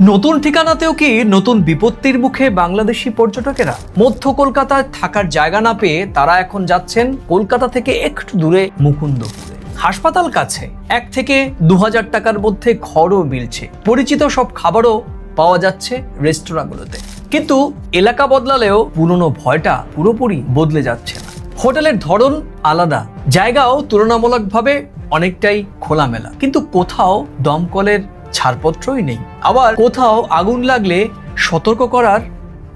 নতুন ঠিকানাতেও কি নতুন বিপত্তির মুখে বাংলাদেশি পর্যটকেরা? মধ্য কলকাতায় থাকার জায়গা না পেয়ে তারা এখন যাচ্ছেন কলকাতা থেকে একটু দূরে মুকুন্দপুরে। হাসপাতাল কাছে, 1 থেকে 2000 টাকার মধ্যে ঘরও মিলছে, পরিচিত সব খাবারও পাওয়া যাচ্ছে রেস্তোরাঁগুলোতে। কিন্তু এলাকা বদলালেও পুরনো ভয়টা পুরোপুরি বদলে যাচ্ছে না। হোটেলের ধরন আলাদা, জায়গাও তুলনামূলকভাবে অনেকটাই খোলামেলা, কিন্তু কোথাও দমকলের ছাড়পত্রই নেই। আবার কোথাও আগুন লাগলে সতর্ক করার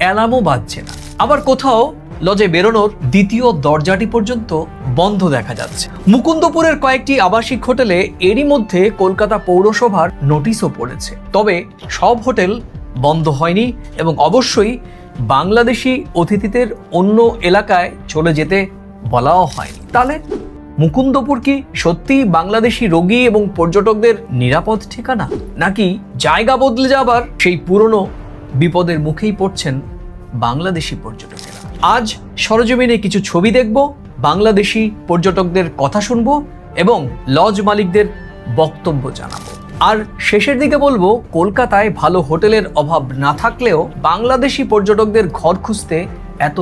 অ্যালার্মও বাজছে না। আবার কোথাও লজে বেরোনোর দ্বিতীয় দরজাটি পর্যন্ত বন্ধ দেখা যাচ্ছে। মুকুন্দপুরের কয়েকটি আবাসিক হোটেলে এরই মধ্যে কলকাতা পৌরসভার নোটিশও পড়েছে। তবে সব হোটেল বন্ধ হয়নি এবং অবশ্যই বাংলাদেশি অতিথিদের অন্য এলাকায় চলে যেতে বলাও হয়নি। তাহলে মুকুন্দপুর কি সত্যি বাংলাদেশি রোগী এবং পর্যটকদের নিরাপদ ঠিকানা, নাকি জায়গা বদলে যাবার সেই পুরনো বিপদের মুখেই পড়ছেন বাংলাদেশি পর্যটকেরা? আজ সরজমিনে কিছু ছবি দেখব, বাংলাদেশি পর্যটকদের কথা শুনবো এবং লজ মালিকদের বক্তব্য জানাবো। আর শেষের দিকে বলবো কলকাতায় ভালো হোটেলের অভাব না থাকলেও বাংলাদেশি পর্যটকদের ঘর খুঁজতে এত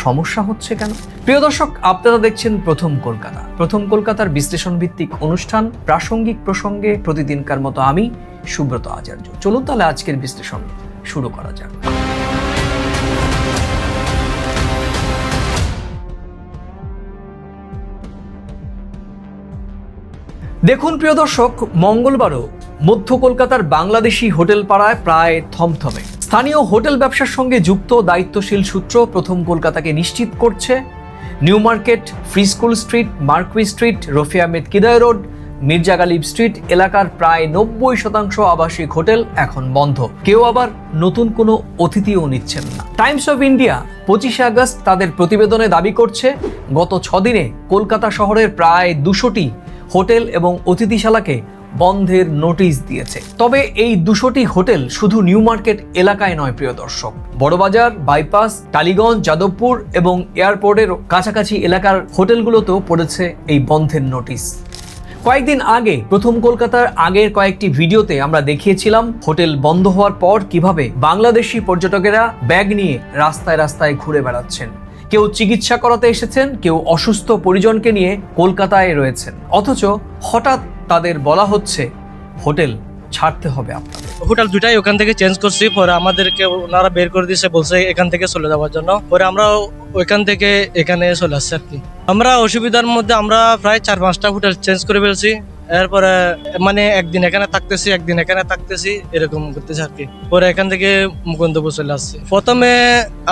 সমস্যা হচ্ছে কেন? প্রিয় দর্শক, আপনারা দেখছেন প্রথম কলকাতা। প্রথম কলকাতার বিশ্লেষণ ভিত্তিক অনুষ্ঠান, প্রাসঙ্গিক প্রসঙ্গে প্রতিদিনকার মতো আমি সুব্রত আচার্য। চলুন তাহলে আজকের বিশ্লেষণ শুরু করা যাক। দেখুন প্রিয় দর্শক, মঙ্গলবারও মধ্য কলকাতার বাংলাদেশি হোটেল পাড়ায় প্রায় থমথমে। স্থানীয় হোটেল ব্যবসার সঙ্গে যুক্ত দায়িত্বশীল সূত্র প্রথম কলকাতাকে নিশ্চিত করছে, New Market, Free School Street, Marquis Street, Rafi Ahmed Kidwai Road, Mirza Ghalib Street এলাকার প্রায় 90% আবাসিক হোটেল এখন বন্ধ। কেউ আবার নতুন কোনো অতিথিও নিচ্ছেন না। টাইমস অফ ইন্ডিয়া 25 আগস্ট তাদের প্রতিবেদনে দাবি করছে, গত 6 দিনে কলকাতা শহরের প্রায় 200টি হোটেল এবং অতিথিশালাকে বন্ধের নোটিশ দিয়েছে। তবে এই 200টি হোটেল শুধু নিউ মার্কেট এলাকায় নয় প্রিয় দর্শক, বড়বাজার, বাইপাস, টালিগঞ্জ, যাদবপুর এবং এয়ারপোর্টের কাছাকাছি এলাকার হোটেলগুলোতেও পড়েছে এই বন্ধের নোটিশ। কয়েকদিন আগে প্রথম কলকাতার আগের কয়েকটি ভিডিওতে আমরা দেখিয়েছিলাম হোটেল বন্ধ হওয়ার পর কিভাবে বাংলাদেশি পর্যটকেরা ব্যাগ নিয়ে রাস্তায় রাস্তায় ঘুরে বেড়াচ্ছেন। কেউ চিকিৎসা করাতে এসেছেন, কেউ অসুস্থ পরিজনকে নিয়ে কলকাতায় রয়েছেন, অথচ হঠাৎ তাদের বলা হচ্ছে হোটেল ছাড়তে হবে আপনাদের। হোটেল দুটাই ওখান থেকে চেঞ্জ করছি, পরে আমাদেরকে ওনারা বের করে দিয়েছে, বলছে এখান থেকে চলে যাওয়ার জন্য। পরে আমরা ওইখান থেকে এখানে চলে আসছি আর কি। আমরা অসুবিধার মধ্যে আমরা প্রায় 4-5টা হোটেল চেঞ্জ করে ফেলছি। এরপরে মানে একদিন এখানে থাকতেছি, একদিন এখানে থাকতেছি, এরকম করতেছি আর কি। পরে এখান থেকে মুকুন্দপুর চলে আসছি। প্রথমে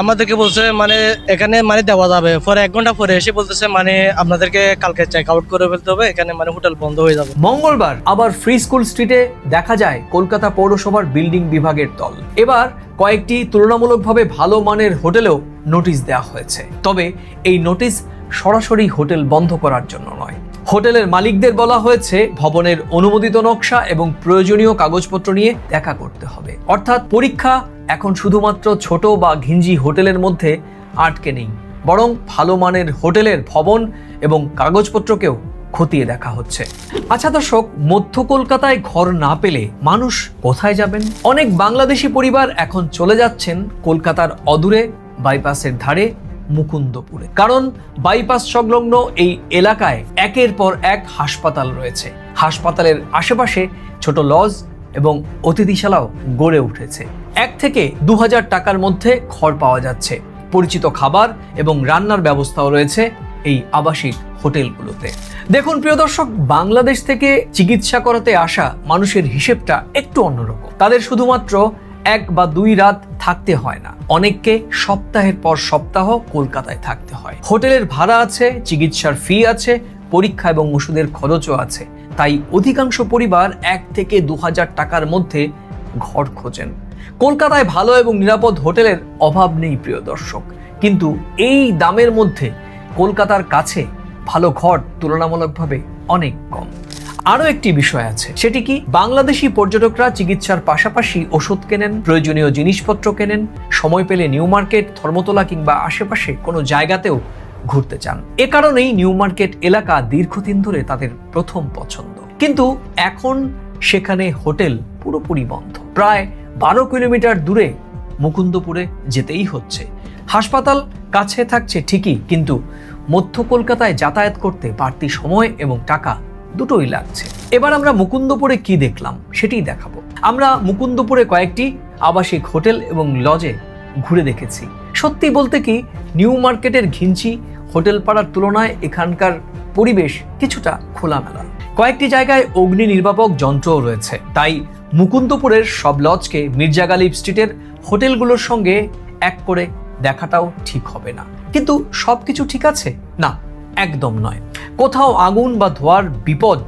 আমাদেরকে বলছে মানে এখানে মানে দেওয়া যাবে, পরে 1 ঘন্টা পরে এসে বলতেছে মানে আপনাদেরকে কালকে চেক আউট করে ফেলতে হবে, এখানে মানে হোটেল বন্ধ হয়ে যাবে। মঙ্গলবার আবার ফ্রি স্কুল স্ট্রিটে দেখা যায় কলকাতা পৌরসভার বিল্ডিং বিভাগের দল। এবার কয়েকটি তুলনামূলকভাবে ভালো মানের হোটেলেও নোটিশ দেওয়া হয়েছে। তবে এই নোটিশ সরাসরি হোটেল বন্ধ করার জন্য নয়। হোটেলের মালিকদের বলা হয়েছে ভবনের অনুমোদিত নকশা এবং প্রয়োজনীয় কাগজপত্র নিয়ে দেখা করতে হবে। অর্থাৎ পরীক্ষা এখন শুধুমাত্র ছোট বা ঘিঞ্জি হোটেলের মধ্যে আটকে নেই, বরং ভালো মানের হোটেলের ভবন এবং কাগজপত্রকেও খতিয়ে দেখা হচ্ছে। আচ্ছা দর্শক, মধ্য কলকাতায় ঘর না পেলে মানুষ কোথায় যাবেন? অনেক বাংলাদেশি পরিবার এখন চলে যাচ্ছেন কলকাতার অদূরে বাইপাসের ধারে মুকুন্দপুরে, কারণ বাইপাস সংলগ্ন এই এলাকায় একের পর এক হাসপাতাল রয়েছে। হাসপাতালের আশেপাশে ছোট লজ এবং অতিথিশালাও গড়ে উঠেছে। 1 থেকে 2000 টাকার মধ্যে ঘর পাওয়া যাচ্ছে, পরিচিত খাবার এবং রান্নার ব্যবস্থাও রয়েছে এই আবাসিক হোটেলগুলোতে। দেখুন প্রিয় দর্শক, বাংলাদেশ থেকে চিকিৎসা করাতে আসা মানুষের হিসেবটা একটু অন্যরকম। তাদের শুধুমাত্র 1 বা 2 রাত থাকতে হয় না, অনেককে সপ্তাহের পর সপ্তাহ কলকাতায় থাকতে হয়। হোটেলের ভাড়া আছে, চিকিৎসার ফি আছে, পরীক্ষা এবং ওষুধের খরচও আছে। তাই অধিকাংশ পরিবার 1 থেকে 2000 টাকার মধ্যে ঘর খোঁজেন। কলকাতায় ভালো এবং নিরাপদ হোটেলের অভাব নেই প্রিয় দর্শক, কিন্তু এই দামের মধ্যে কলকাতার কাছে ভালো ঘর তুলনামূলকভাবে অনেক কম। আরো একটি বিষয় আছে, সেটি কি বাংলাদেশি পর্যটকরা চিকিৎসার পাশাপাশি ওষুধ কেনেন, প্রয়োজনীয় জিনিসপত্র কেনেন, সময় পেলে নিউ মার্কেট, ধর্মতলা কিংবা আশেপাশে কোনো জায়গাতেও ঘুরতে চান। এ কারণেই নিউ মার্কেট এলাকা দীর্ঘদিন ধরে তাদের প্রথম পছন্দ। কিন্তু এখন সেখানে হোটেল পুরোপুরি বন্ধ। প্রায় 12 কিলোমিটার দূরে মুকুন্দপুরে যেতেই হচ্ছে। হাসপাতাল কাছে থাকছে ঠিকই, কিন্তু মধ্য কলকাতায় যাতায়াত করতে বাড়তি সময় এবং টাকা দুটোই লাগছে। এবার আমরা মুকুন্দপুরে কি দেখলাম সেটাই দেখাবো। আমরা মুকুন্দপুরে কয়েকটি আবাসিক হোটেল এবং লজে ঘুরে দেখেছি। সত্যি বলতে কি, নিউ মার্কেটের ঘিঞ্চি হোটেল পাড়ার তুলনায় এখানকার পরিবেশ কিছুটা খোলামেলা। কয়েকটি জায়গায় অগ্নি নির্বাপক যন্ত্রও রয়েছে, তাই মুকুন্দপুরের সব লজকে মির্জা গালিব স্ট্রিটের হোটেলগুলোর সঙ্গে এক করে দেখাটাও ঠিক হবে না। কিন্তু সবকিছু ঠিক আছে না, একদম নয়। কোথাও আগুন বা ধোঁয়ার বিপদ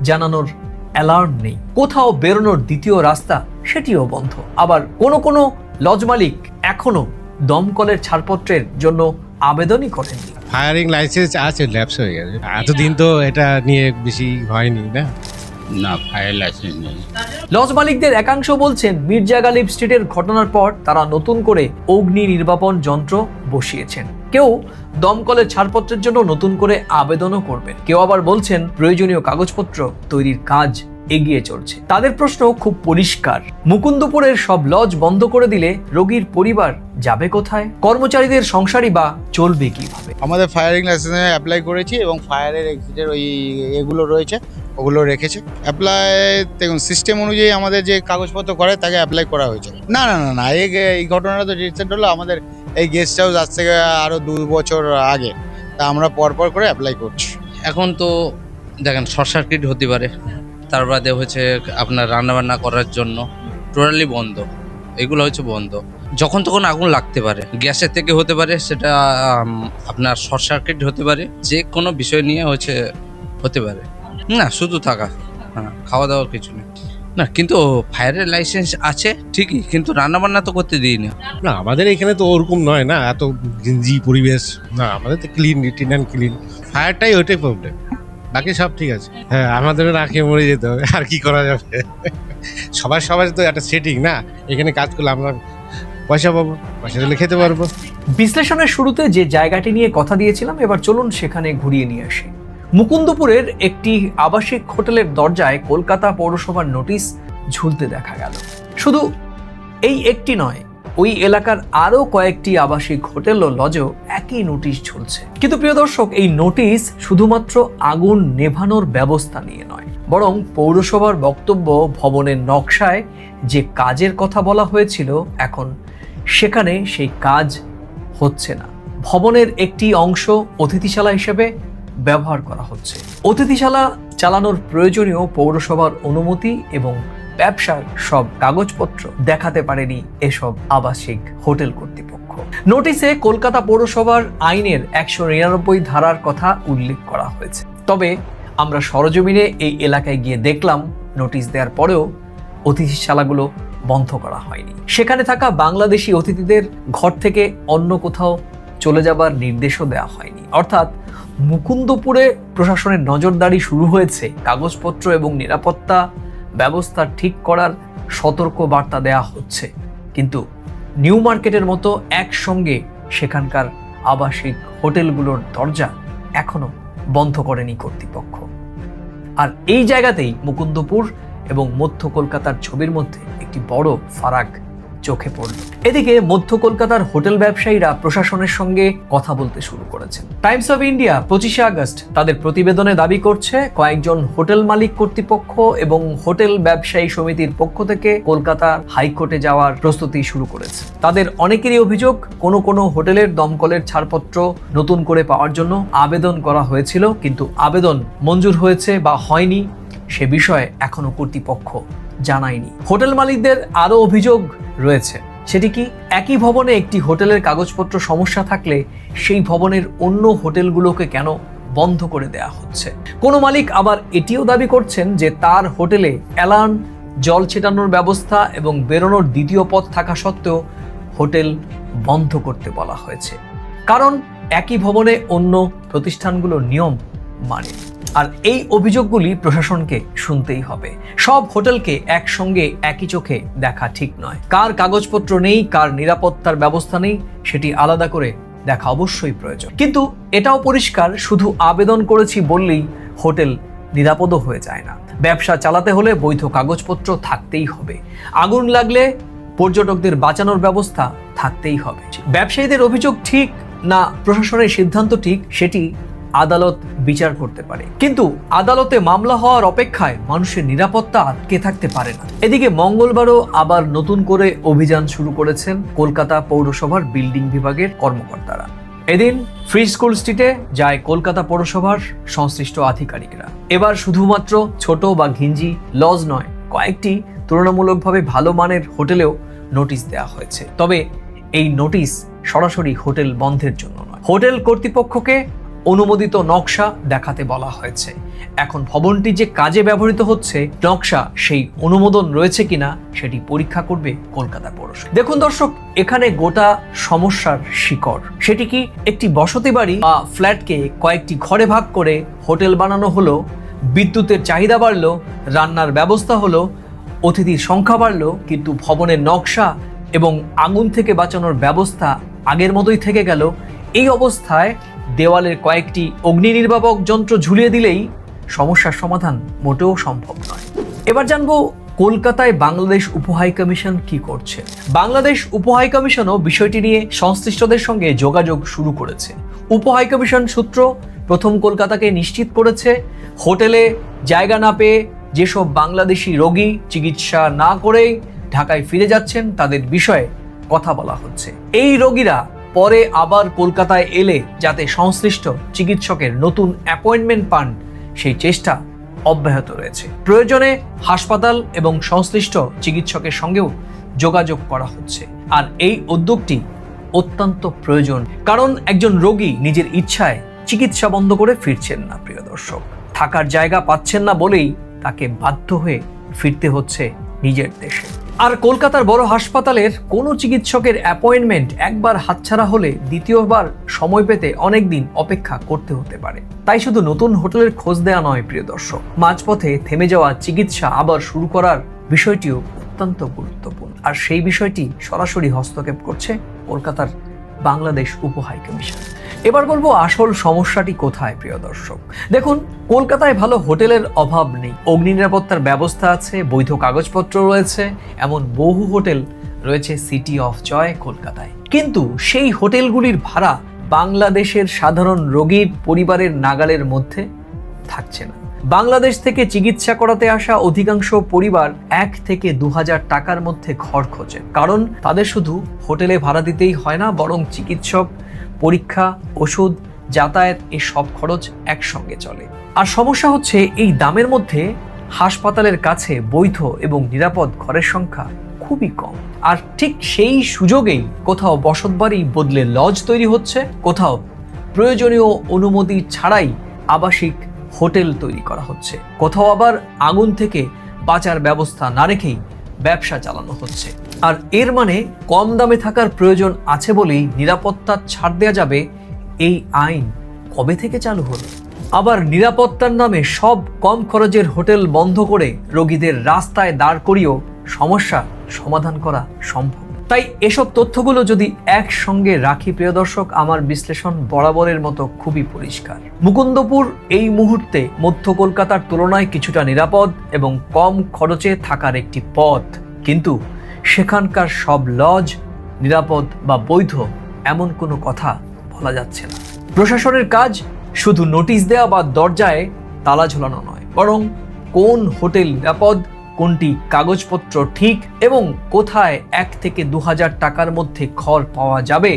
জানানোর অ্যালার্ম নেই, কোথাও বেরোনোর দ্বিতীয় রাস্তা সেটিও বন্ধ। আবার কোনো লজ মালিক এখনো দমকলের ছাড়পত্রের জন্য আবেদনই করেননি। ফায়ারিং লাইসেন্স আছে, ল্যাপস হয়ে গেছে। এতদিন তো এটা নিয়ে বেশি হয়নি না। না, ফায়ার লাইসেন্স নেই। লজ মালিকদের একাংশ বলছেন মির্জা গালিব স্ট্রিটের ঘটনার পর তারা নতুন করে অগ্নি নির্বাপন যন্ত্র বসিয়েছেন। কেউ দমকলের ছাড়পত্রের জন্য নতুন করে আবেদনও করবেন, কেউ আবার বলছেন প্রয়োজনীয় কাগজপত্র তৈরির কাজ এগিয়ে চলছে। তাদের প্রশ্ন খুব পরিষ্কার, মুকুন্দপুরের সব লজ বন্ধ করে দিলে রোগীর পরিবার যাবে কোথায়? কর্মচারীদের সংসারই বা চলবে কিভাবে? আমাদের ফায়ারিং লাইসেন্সে অ্যাপ্লাই করেছি এবং ফায়ারের এক্সিটের ওই এগুলো রয়েছে, ওগুলো রেখেছে। অ্যাপ্লাই দেখুন, সিস্টেম অনুযায়ী আমাদের যে কাগজপত্র করে তাকে অ্যাপ্লাই করা হয়েছে। না না না না, এই ঘটনাটা তো রিসেন্ট হলো। আমাদের এই গেস্ট হাউস আজ থেকে আরও 2 বছর আগে, তা আমরা পরপর করে অ্যাপ্লাই করছি। এখন তো দেখেন শর্ট সার্কিট হতে পারে, তার বাদে হচ্ছে আপনার রান্নাবান্না করার জন্য টোটালি বন্ধ। এগুলো হচ্ছে বন্ধ। যখন তখন আগুন লাগতে পারে, গ্যাসের থেকে হতে পারে, সেটা আপনার শর্ট সার্কিট হতে পারে, যে কোনো বিষয় নিয়ে হতে পারে। না শুধু থাকা, হ্যাঁ, খাওয়া দাওয়ার কিছু নেই না। কিন্তু ফায়ারের লাইসেন্স আছে ঠিকই, কিন্তু রান্নাবান্না তো করতে দিই না। না, আমাদের এখানে তো ওরকম নয় না, এত গিঞ্জি পরিবেশ না। আমাদের তো ক্লিন, রিটিন অ্যান্ড ক্লিন। ফায়ারটাই ওইটাই প্রবলেম, বাকি সব ঠিক আছে। হ্যাঁ, আমাদেরও না খেয়ে মরে যেতে হবে, আর কি করা যাবে। সবার তো একটা সেটিং না, এখানে কাজ করলে আমরা পয়সা পাবো, পয়সা দিলে খেতে পারবো। বিশ্লেষণের শুরুতে যে জায়গাটি নিয়ে কথা দিয়েছিলাম, এবার চলুন সেখানে ঘুরিয়ে নিয়ে আসি। মুকুন্দপুরের একটি আবাসিক হোটেলের দরজায় কলকাতা পৌরসভার নোটিশ ঝুলতে দেখা গেল। শুধু এই একটি নয়, ওই এলাকার আরো কয়েকটি আবাসিক হোটেল ও লজেও একই নোটিশ ঝুলছে। কিন্তু প্রিয় দর্শক, এই নোটিশ শুধুমাত্র আগুন নেভানোর ব্যবস্থা নিয়ে নয়, বরং পৌরসভার বক্তব্য, ভবনের নকশায় যে কাজের কথা বলা হয়েছিল এখন সেখানে সেই কাজ হচ্ছে না। ভবনের একটি অংশ অতিথিশালা হিসেবে ব্যবহার করা হচ্ছে। অতিথিশালা চালানোর প্রয়োজনীয় পৌরসভার অনুমতি এবং ব্যবসার সব কাগজপত্র দেখাতে পারেনি এসব আবাসিক হোটেল কর্তৃপক্ষ। নোটিশে কলকাতা পৌরসভার আইনের 199 ধারার কথা উল্লেখ করা হয়েছে। তবে আমরা সরজমিনে এই এলাকায় গিয়ে দেখলাম, নোটিশ দেওয়ার পরেও অতিথিশালাগুলো বন্ধ করা হয়নি। সেখানে থাকা বাংলাদেশি অতিথিদের ঘর থেকে অন্য কোথাও চলে যাবার নির্দেশও দেওয়া হয়নি। অর্থাৎ মুকুন্দপুরে প্রশাসনের নজরদারি শুরু হয়েছে, কাগজপত্র এবং নিরাপত্তা ব্যবস্থা ঠিক করার সতর্ক বার্তা দেওয়া হচ্ছে। কিন্তু নিউ মার্কেটের মতো একসঙ্গে সেখানকার আবাসিক হোটেলগুলোর দরজা এখনো বন্ধ করেনি কর্তৃপক্ষ। আর এই জায়গাতেই মুকুন্দপুর এবং মধ্য কলকাতার ছবির মধ্যে একটি বড় ফারাক চোখে পড়ল। এদিকে মধ্য কলকাতার হোটেল ব্যবসায়ীরা প্রশাসনের সঙ্গে কথা বলতে শুরু করেছেন। টাইমস অফ ইন্ডিয়া 25শে আগস্ট তাদের প্রতিবেদনে দাবি করছে, কয়েকজন হোটেল মালিক কর্তৃপক্ষ এবং হোটেল ব্যবসায়ী সমিতির পক্ষ থেকে কলকাতা হাইকোর্টে যাওয়ার প্রস্তুতি শুরু করেছে। তাদের অনেকেরই অভিযোগ, কোনো হোটেলের দমকলের ছাড়পত্র নতুন করে পাওয়ার জন্য আবেদন করা হয়েছিল, কিন্তু আবেদন মঞ্জুর হয়েছে বা হয়নি সে বিষয়ে এখনো কর্তৃপক্ষ জানায়নি। হোটেল মালিকদের আরো অভিযোগ রয়েছে, সেটি কি, একই ভবনে একটি হোটেলের কাগজপত্র সমস্যা থাকলে সেই ভবনের অন্য হোটেলগুলোকে কেন বন্ধ করে দেয়া হচ্ছে? কোনো মালিক আবার এটিও দাবি করছেন যে তার হোটেলে অ্যালার্ম, জল ছেটানোর ব্যবস্থা এবং বেরোনোর দ্বিতীয় পথ থাকা সত্ত্বেও হোটেল বন্ধ করতে বলা হয়েছে, কারণ একই ভবনে অন্য প্রতিষ্ঠানগুলোর নিয়ম মানে। আর এই অভিযোগগুলি প্রশাসনকে শুনতেই হবে। সব হোটেলকে একসঙ্গে একই চোখে দেখা ঠিক নয়। কার কাগজপত্র নেই, কার নিরাপত্তার ব্যবস্থা নেই, সেটি আলাদা করে দেখা অবশ্যই প্রয়োজন। কিন্তু এটাও পরিষ্কার, শুধু আবেদন করেছি বললেই হোটেল নিরাপদও হয়ে যায় না। ব্যবসা চালাতে হলে বৈধ কাগজপত্র থাকতেই হবে। আগুন লাগলে পর্যটকদের বাঁচানোর ব্যবস্থা থাকতেই হবে। ব্যবসায়ীদের অভিযোগ ঠিক না প্রশাসনের সিদ্ধান্ত ঠিক, সেটি আদালত বিচার করতে পারে, কিন্তু আদালতে মামলা হওয়ার অপেক্ষায় মানুষের নিরাপত্তা আটকে থাকতে পারে না। এদিকে মঙ্গলবারও আবার নতুন করে অভিযান শুরু করেছেন কলকাতা পৌরসভার বিল্ডিং বিভাগের কর্মকর্তারা। এদিন ফ্রি স্কুল স্ট্রিটে যায় কলকাতা পৌরসভার সংশ্লিষ্ট আধিকারিকরা। এবার শুধুমাত্র ছোট বা ঘিঞ্জি লজ নয়, কয়েকটি তুলনামূলকভাবে ভালো মানের হোটেলেও নোটিশ দেওয়া হয়েছে। তবে এই নোটিশ সরাসরি হোটেল বন্ধের জন্য নয়, হোটেল কর্তৃপক্ষকে অনুমোদিত নকশা দেখাতে বলা হয়েছে। এখন ভবনটি যে কাজে ব্যবহৃত হচ্ছে, নকশা সেই অনুমোদন রয়েছে কিনা সেটি পরীক্ষা করবে কলকাতা পৌরসভা। দেখুন দর্শক, এখানে গোটা সমস্যার শিকড়, সেটি কি একটি বসতি বাড়ি বা ফ্ল্যাটকে কয়েকটি ঘরে ভাগ করে হোটেল বানানো হলো, বিদ্যুতের চাহিদা বাড়লো, রান্নার ব্যবস্থা হলো, অতিথির সংখ্যা বাড়লো, কিন্তু ভবনের নকশা এবং আগুন থেকে বাঁচানোর ব্যবস্থা আগের মতোই থেকে গেল। এই অবস্থায় দেওয়ালের কয়েকটি অগ্নি নির্বাপক যন্ত্র ঝুলিয়ে দিলেই সমস্যার সমাধান মোটেও সম্ভব নয়। এবার জানবো কলকাতায় বাংলাদেশ উপহাই কমিশন কি করছে। বাংলাদেশ উপহাই কমিশনও বিষয়টি নিয়ে সংশ্লিষ্টদের সঙ্গে যোগাযোগ শুরু করেছে। উপহাই কমিশন সূত্র প্রথম কলকাতাকে নিশ্চিত করেছে, হোটেলে জায়গা না পেয়ে যেসব বাংলাদেশি রোগী চিকিৎসা না করেই ঢাকায় ফিরে যাচ্ছেন তাদের বিষয়ে কথা বলা হচ্ছে। এই রোগীরা পরে আবার কলকাতায় এলে যাতে সংশ্লিষ্ট চিকিৎসকের নতুন অ্যাপয়েন্টমেন্ট পান, সেই চেষ্টা অব্যাহত রয়েছে। প্রয়োজনে হাসপাতাল এবং সংশ্লিষ্ট চিকিৎসকের সঙ্গেও যোগাযোগ করা হচ্ছে। আর এই উদ্যোগটি অত্যন্ত প্রয়োজন, কারণ একজন রোগী নিজের ইচ্ছায় চিকিৎসা বন্ধ করে ফিরছেন না প্রিয় দর্শক। থাকার জায়গা পাচ্ছেন না বলেই তাকে বাধ্য হয়ে ফিরতে হচ্ছে নিজের দেশে। আর কলকাতার বড় হাসপাতালের কোনো চিকিৎসকের অ্যাপয়েন্টমেন্ট একবার হাতছাড়া হলে দ্বিতীয়বার সময় পেতে অনেক দিন অপেক্ষা করতে হতে পারে। তাই শুধু নতুন হোটেলের খোঁজ দেওয়া নয় প্রিয় দর্শক, মাঝপথে থেমে যাওয়া চিকিৎসা আবার শুরু করার বিষয়টিও অত্যন্ত গুরুত্বপূর্ণ। আর সেই বিষয়টি সরাসরি হস্তক্ষেপ করছে কলকাতার বাংলাদেশ উপহাই কমিশন। এবার বলবো আসল সমস্যাটি কোথায় প্রিয় দর্শক। দেখুন, কলকাতায় ভালো হোটেলের অভাব নেই, অগ্নি নিরাপত্তার ব্যবস্থা আছে, বৈধ কাগজপত্র রয়েছে, এমন বহু হোটেল রয়েছে সিটি অফ জয় কলকাতায়। কিন্তু সেই হোটেলগুলির ভাড়া বাংলাদেশের সাধারণ রোগীর পরিবারের নাগালের মধ্যে থাকছে না। বাংলাদেশ থেকে চিকিৎসা করাতে আসা অধিকাংশ পরিবার 1 থেকে 2,000 টাকার মধ্যে ঘর খোঁজে, কারণ তাদের শুধু হোটেলে ভাড়া দিতেই হয় না, বরং চিকিৎসক, পরীক্ষা, ওষুধ, যাতায়াত এই সব খরচ একসঙ্গে চলে। আর সমস্যা হচ্ছে এই দামের মধ্যে হাসপাতালের কাছে বৈধ এবং নিরাপদ ঘরের সংখ্যা খুবই কম। আর ঠিক সেই সুযোগেই কোথাও বসতবাড়ি বদলে লজ তৈরি হচ্ছে, কোথাও প্রয়োজনীয় অনুমতি ছাড়াই আবাসিক হোটেল তৈরি করা হচ্ছে, কোথাও আবার আগুন থেকে বাঁচার ব্যবস্থা না রেখেই ব্যবসা চালানো হচ্ছে। আর এর মানে কম দামে থাকার প্রয়োজন আছে বলেই নিরাপত্তা ছাড় দেওয়া যাবে, এই আইন কবে থেকে চালু হলো? আবার নিরাপত্তার নামে সব কম খরচের হোটেল বন্ধ করে রোগীদের রাস্তায় দাঁড় করিয়েও সমস্যা সমাধান করা সম্ভব। তাই এসব তথ্যগুলো যদি একসঙ্গে রাখি প্রিয় দর্শক, আমার বিশ্লেষণ বরাবরের মতো খুবই পরিষ্কার। মুকুন্দপুর এই মুহূর্তে মধ্য কলকাতার তুলনায় কিছুটা নিরাপদ এবং কম খরচে থাকার একটি পথ, কিন্তু সেখানকার সব লজ নিরাপদ বা বৈধ এমন কোনো কথা বলা যাচ্ছে না। প্রশাসনের কাজ শুধু নোটিশ দেওয়া বা দরজায় তালা ঝোলানো নয়, বরং কোন হোটেল নিরাপদ, কোনটি কাগজপত্র ঠিক এবং কোথায় 1 থেকে 2,000 টাকার মধ্যে ঘর পাওয়া যাবে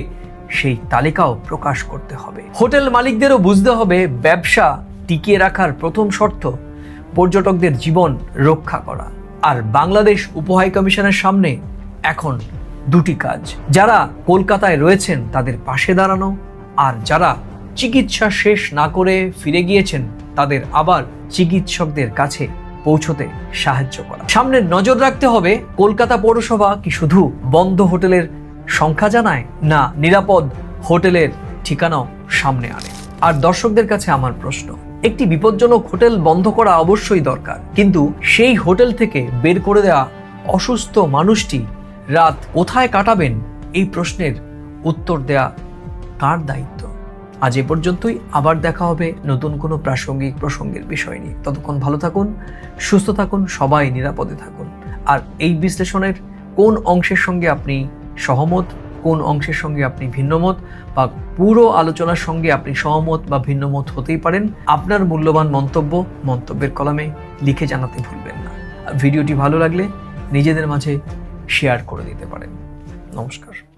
সেই তালিকাও প্রকাশ করতে হবে। হোটেল মালিকদেরও বুঝতে হবে ব্যবসা টিকিয়ে রাখার প্রথম শর্ত পর্যটকদের জীবন রক্ষা করা। আর বাংলাদেশ উপহাই কমিশনের সামনে এখন দুটি কাজ, যারা কলকাতায় রয়েছেন তাদের পাশে দাঁড়ানো, আর যারা চিকিৎসা শেষ না করে ফিরে গিয়েছেন তাদের আবার চিকিৎসকদের কাছে পৌঁছতে সাহায্য করা। সামনে নজর রাখতে হবে কলকাতা পৌরসভা কি শুধু বন্ধ হোটেলের সংখ্যা জানায়, না নিরাপদ হোটেলের ঠিকানাও সামনে আনে। আর দর্শকদের কাছে আমার প্রশ্ন, একটি বিপজ্জনক হোটেল বন্ধ করা অবশ্যই দরকার, কিন্তু সেই হোটেল থেকে বের করে দেওয়া অসুস্থ মানুষটি রাত কোথায় কাটাবেন এই প্রশ্নের উত্তর দেয়া কার দায়িত্ব? আজ এ পর্যন্তই, আবার দেখা হবে নতুন কোনো প্রাসঙ্গিক প্রসঙ্গের বিষয় নিয়ে। ততক্ষণ ভালো থাকুন, সুস্থ থাকুন, সবাই নিরাপদে থাকুন। আর এই বিশ্লেষণের কোন অংশের সঙ্গে আপনি সহমত, কোন অংশের সঙ্গে আপনি ভিন্নমত, বা পুরো আলোচনার সঙ্গে আপনি সহমত বা ভিন্নমত হতেই পারেন। আপনার মূল্যবান মন্তব্য মন্তব্যের কলামে লিখে জানাতে ভুলবেন না। আর ভিডিওটি ভালো লাগলে নিজেদের মাঝে শেয়ার করে দিতে পারেন। নমস্কার।